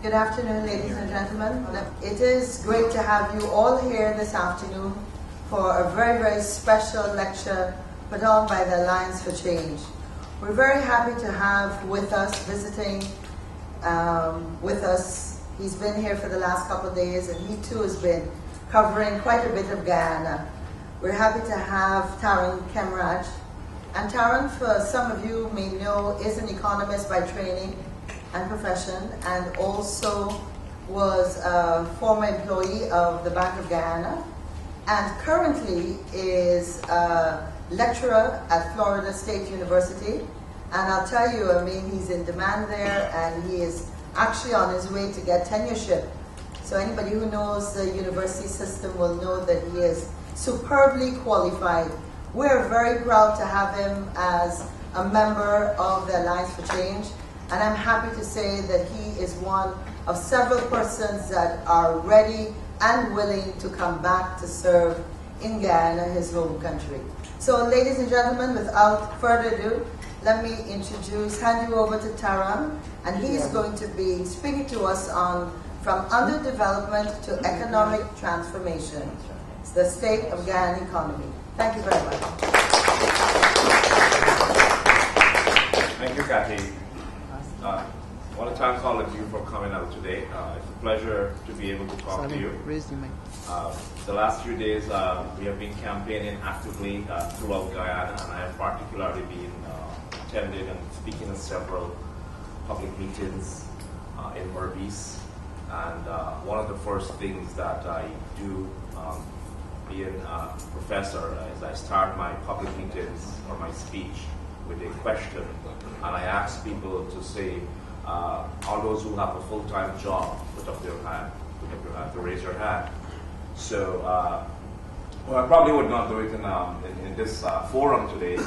Good afternoon, ladies and gentlemen. It is great to have you all here this afternoon for a very, very special lecture put on by the Alliance for Change. We're very happy to have with us, visiting with us, he's been here for the last couple of days, and he too has been covering quite a bit of Guyana. We're happy to have Taran Kemraj. And Taran, for some of you may know, is an economist by training and profession, and also was a former employee of the Bank of Guyana, and currently is a lecturer at Florida State University. And I'll tell you, I mean, he's in demand there, and he is actually on his way to get tenureship. So anybody who knows the university system will know that he is superbly qualified. We're very proud to have him as a member of the Alliance for Change. And I'm happy to say that he is one of several persons that are ready and willing to come back to serve in Guyana, his home country. So, ladies and gentlemen, without further ado, let me hand you over to Taran, and he's going to be speaking to us on from underdevelopment to economic transformation. It's the state of Guyana economy. Thank you very much. Thank you, Kathy. I want to thank all of you for coming out today. It's a pleasure to be able to talk to you. The last few days, we have been campaigning actively throughout Guyana, and I have particularly been attending and speaking at several public meetings in Berbice. And one of the first things that I do, being a professor, is I start my public meetings or my speech with a question, and I ask people to say, all those who have a full-time job, put up your hand, to raise your hand. So, well, I probably would not do it in this forum today,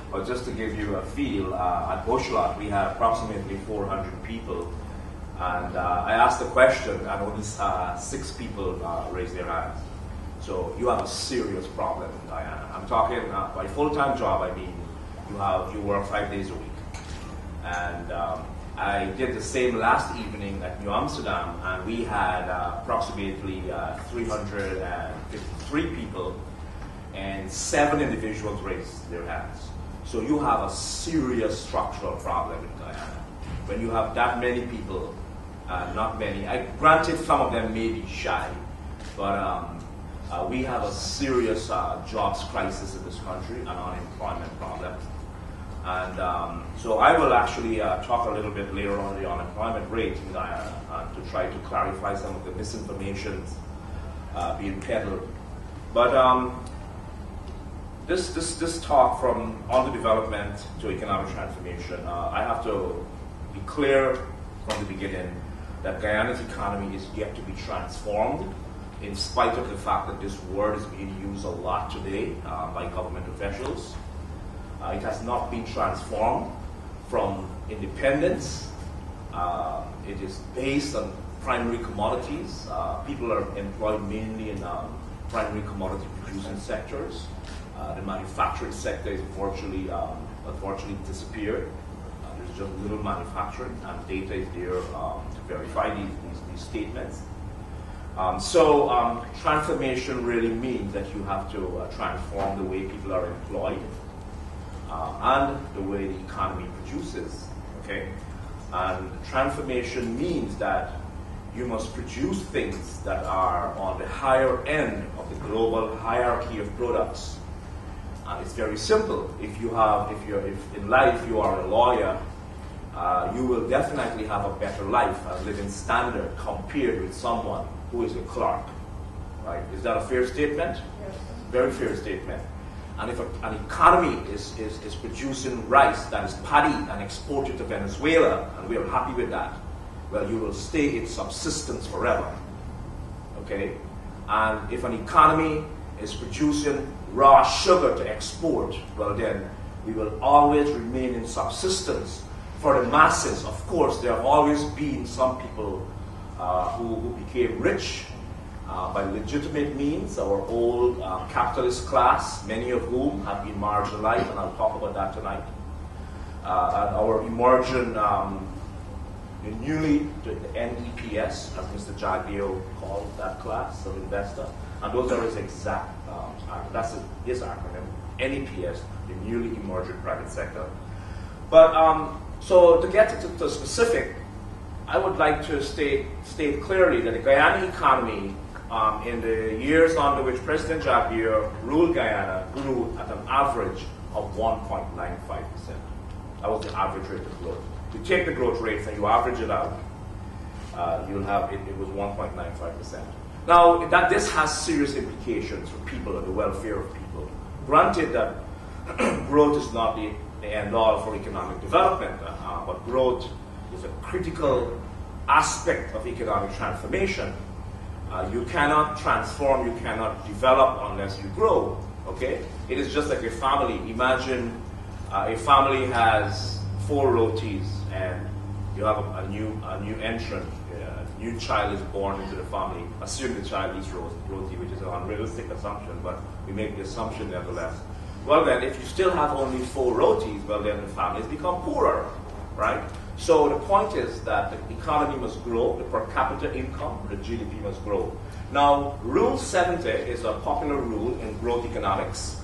but just to give you a feel, at Bushlot we have approximately 400 people, and I asked the question, and only 6 people raised their hands. So you have a serious problem in Guyana. I'm talking by full-time job, I mean you work 5 days a week. And I did the same last evening at New Amsterdam, and we had approximately 353 people, and 7 individuals raised their hands. So you have a serious structural problem in Guyana. When you have that many people, not many, granted some of them may be shy, but we have a serious jobs crisis in this country, an unemployment problem. And so I will actually talk a little bit later on the unemployment rate in Guyana to try to clarify some of the misinformation being peddled. But this talk from underdevelopment to economic transformation, I have to be clear from the beginning that Guyana's economy is yet to be transformed, in spite of the fact that this word is being used a lot today by government officials. It has not been transformed from independence. It is based on primary commodities. People are employed mainly in primary commodity producing sectors. The manufacturing sector is unfortunately disappeared. There's just little manufacturing, and data is there to verify these statements. So transformation really means that you have to transform the way people are employed and the way the economy produces. Okay, and transformation means that you must produce things that are on the higher end of the global hierarchy of products. It's very simple. If in life you are a lawyer, you will definitely have a better life and living standard compared with someone who is a clerk, right? Is that a fair statement? Yes. Very fair statement. And if an economy is producing rice that is paddy and exported to Venezuela, and we are happy with that, well, you will stay in subsistence forever, okay? And if an economy is producing raw sugar to export, well then, we will always remain in subsistence. For the masses, of course, there have always been some people who became rich by legitimate means, our old capitalist class, many of whom have been marginalized, and I'll talk about that tonight. And our emerging the NEPS, as Mr. Jaglio called that class of investor, and those are his exact, that's his acronym, NEPS, the newly emerging private sector. But so to get to the specific, I would like to state clearly that the Guyana economy in the years under which President Jaglio ruled Guyana grew at an average of 1.95%. That was the average rate of growth. You take the growth rates and you average it out, you'll have it was 1.95%. Now, that this has serious implications for people and the welfare of people. Granted that growth is not the end all for economic development, but growth is a critical aspect of economic transformation. You cannot transform, you cannot develop unless you grow, okay? It is just like a family. Imagine a family has 4 rotis and you have a new entrant, a new child is born into the family. Assume the child eats roti, which is an unrealistic assumption, but we make the assumption nevertheless. Well then, if you still have only 4 rotis, well then the families become poorer, right? So the point is that the economy must grow, the per capita income, the GDP must grow. Now, Rule 70 is a popular rule in growth economics.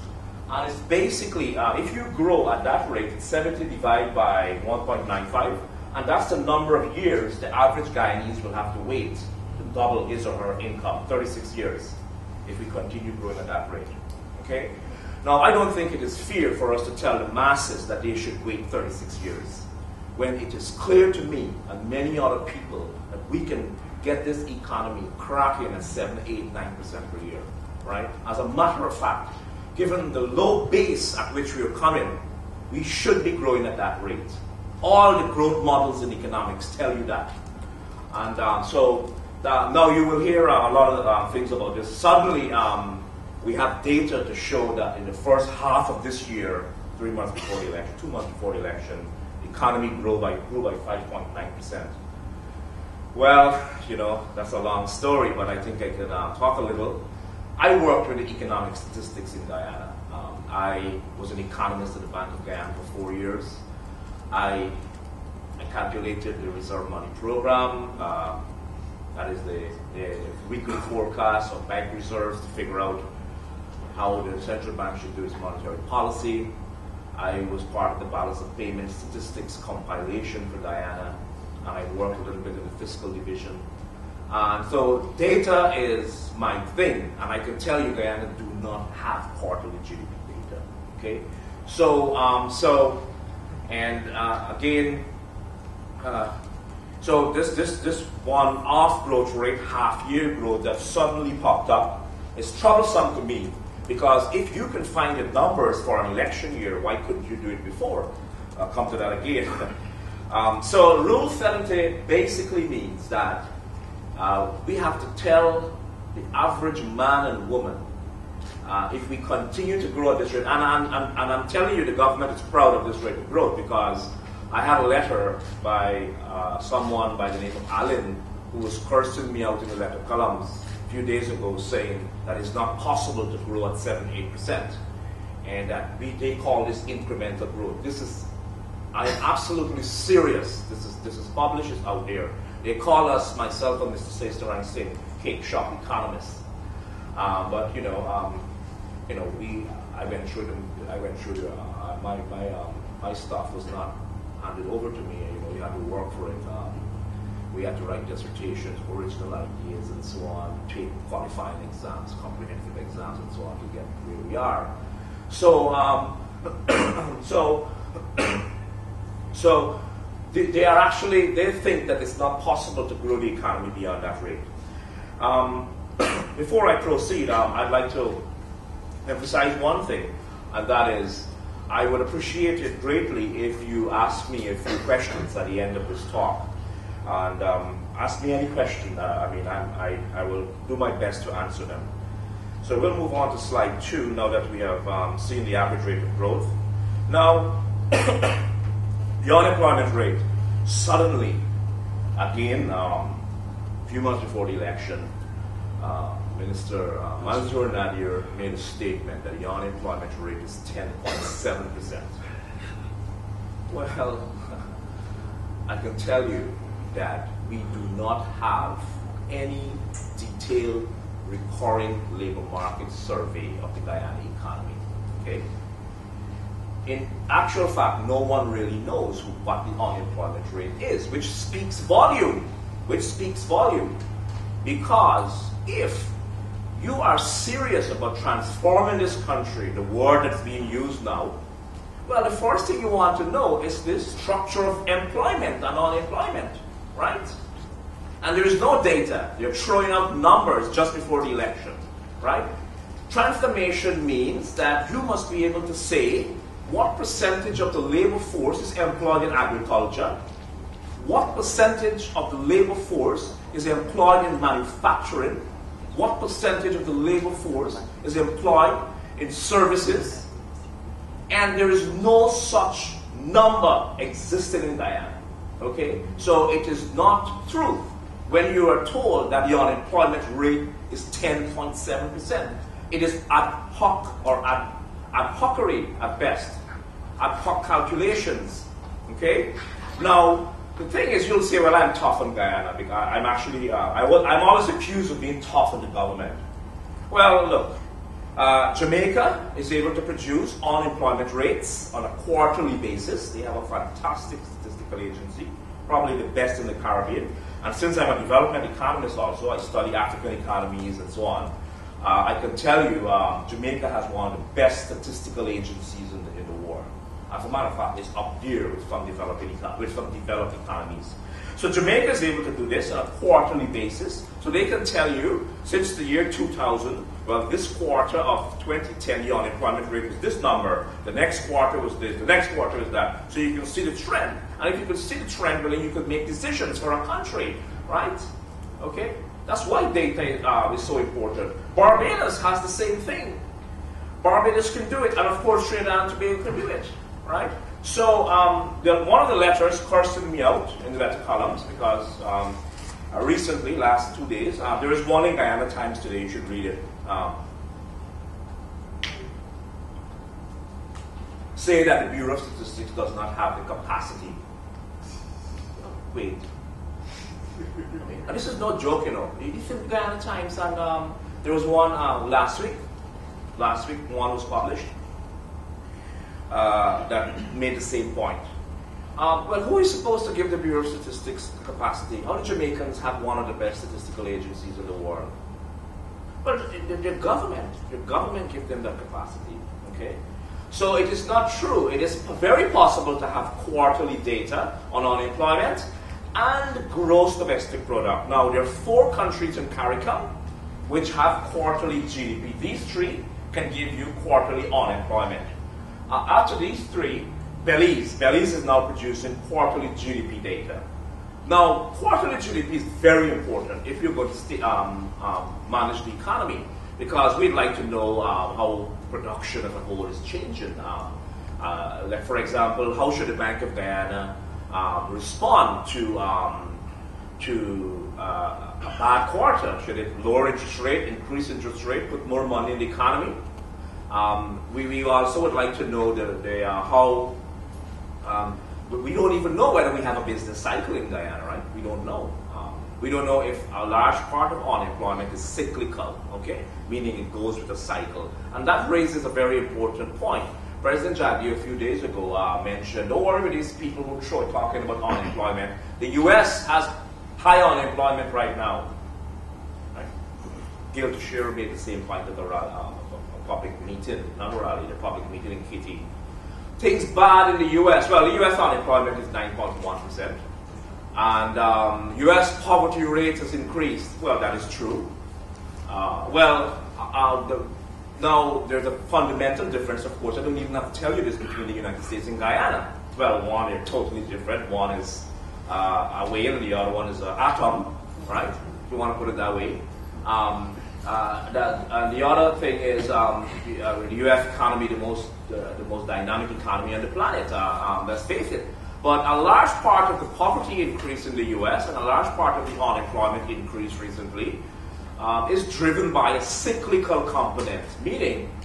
And it's basically, if you grow at that rate, 70 divided by 1.95, and that's the number of years the average Guyanese will have to wait to double his or her income, 36 years, if we continue growing at that rate, okay? Now, I don't think it is fair for us to tell the masses that they should wait 36 years, when it is clear to me and many other people that we can get this economy cracking at 7, 8, 9% per year, right? As a matter of fact, given the low base at which we are coming, we should be growing at that rate. All the growth models in economics tell you that. And now you will hear a lot of things about this. Suddenly, we have data to show that in the first half of this year, 3 months before the election, 2 months before the election, the economy grew by 5.9%. Well, you know, that's a long story, but I think I can talk a little. I worked with the economic statistics in Guyana. I was an economist at the Bank of Guyana for 4 years. I calculated the reserve money program, that is the weekly forecast of bank reserves to figure out how the central bank should do its monetary policy. I was part of the balance of payment statistics compilation for Guyana, and I worked a little bit in the fiscal division. And so data is my thing, and I can tell you Guyana do not have quarterly GDP data, okay? So, so this one-off growth rate, half-year growth that suddenly popped up is troublesome to me, because if you can find the numbers for an election year, why couldn't you do it before? I'll come to that again. So Rule 70 basically means that we have to tell the average man and woman, if we continue to grow at this rate, and I'm telling you the government is proud of this rate of growth, because I had a letter by someone by the name of Alan, who was cursing me out in the letter columns a few days ago, saying that it's not possible to grow at 7-8%, and that they call this incremental growth. I am absolutely serious. This is published, it's out there. They call us, myself and Mr. Seister Einstein, cake shop economists. But I went through my stuff was not handed over to me. You know, you had to work for it. We had to write dissertations, original ideas, and so on, take qualifying exams, comprehensive exams, and so on to get where we are. So they think that it's not possible to grow the economy beyond that rate. Before I proceed, I'd like to emphasize one thing, and that is, I would appreciate it greatly if you ask me a few questions at the end of this talk. And ask me any question. I will do my best to answer them. So we'll move on to slide 2 now that we have seen the average rate of growth. Now, the unemployment rate suddenly, again, a few months before the election, Minister Mansour Nadir made a statement that the unemployment rate is 10.7%. Well, I can tell you that we do not have any detailed recurring labor market survey of the Guyana economy. Okay? In actual fact, no one really knows what the unemployment rate is, which speaks volume. Because if you are serious about transforming this country, the word that's being used now, well, the first thing you want to know is this structure of employment and unemployment, right? And there is no data. You're throwing out numbers just before the election, right? Transformation means that you must be able to say what percentage of the labor force is employed in agriculture, what percentage of the labor force is employed in manufacturing, what percentage of the labor force is employed in services, and there is no such number existing in Guyana. Okay? So it is not truth when you are told that the unemployment rate is 10.7%. It is ad hoc or ad hocery at best. Ad hoc calculations. Okay? Now, the thing is, you'll say, well, I'm tough on Guyana because I'm actually, I'm always accused of being tough on the government. Well, look, Jamaica is able to produce unemployment rates on a quarterly basis. They have a fantastic statistical agency, probably the best in the Caribbean. And since I'm a development economist also, I study African economies and so on, I can tell you Jamaica has one of the best statistical agencies in the world. As a matter of fact, it's up there with some developed economies. So Jamaica is able to do this on a quarterly basis. So they can tell you, since the year 2000, well, this quarter of 2010, the unemployment rate was this number. The next quarter was this. The next quarter was that. So you can see the trend. And if you could see the trend, well, then you could make decisions for a country, right? Okay? That's why data is so important. Barbados has the same thing. Barbados can do it. And of course, Trinidad and Tobago can do it, right? So one of the letters cursing me out in the letter columns because recently, last 2 days, there is one in Guyana Times today, you should read it. Say that the Bureau of Statistics does not have the capacity. Wait. And this is no joke, you know. It's in Guyana Times, and there was one last week. Last week, one was published. That made the same point. Well, who is supposed to give the Bureau of Statistics the capacity? How do Jamaicans have one of the best statistical agencies in the world? Well, the government gives them that capacity, okay? So it is not true. It is very possible to have quarterly data on unemployment and gross domestic product. Now, there are 4 countries in CARICOM which have quarterly GDP. These 3 can give you quarterly unemployment. After these 3, Belize is now producing quarterly GDP data. Now, quarterly GDP is very important if you're going to manage the economy, because we'd like to know how production as a whole is changing. Like, for example, how should the Bank of Guyana respond to a bad quarter? Should it lower interest rate, increase interest rate, put more money in the economy? We also would like to know how. We don't even know whether we have a business cycle in Guyana, right? We don't know. We don't know if a large part of unemployment is cyclical, okay? Meaning it goes with a cycle. And that raises a very important point. President Jaggi a few days ago mentioned, don't worry with these people who are talking about unemployment. The US has high unemployment right now. Right? Gil Tashir made the same point at the public meeting, not a rally, the public meeting in Kitty. Things bad in the US. Well, the US unemployment is 9.1%. And US poverty rate has increased. Well, that is true. Now there's a fundamental difference, of course. I don't even have to tell you this between the United States and Guyana. Well, one is totally different. One is a whale and the other one is an atom, right? If you want to put it that way. And the other thing is the U.S. economy, the most dynamic economy on the planet. Let's face it. But a large part of the poverty increase in the U.S. and a large part of the unemployment increase recently is driven by a cyclical component, meaning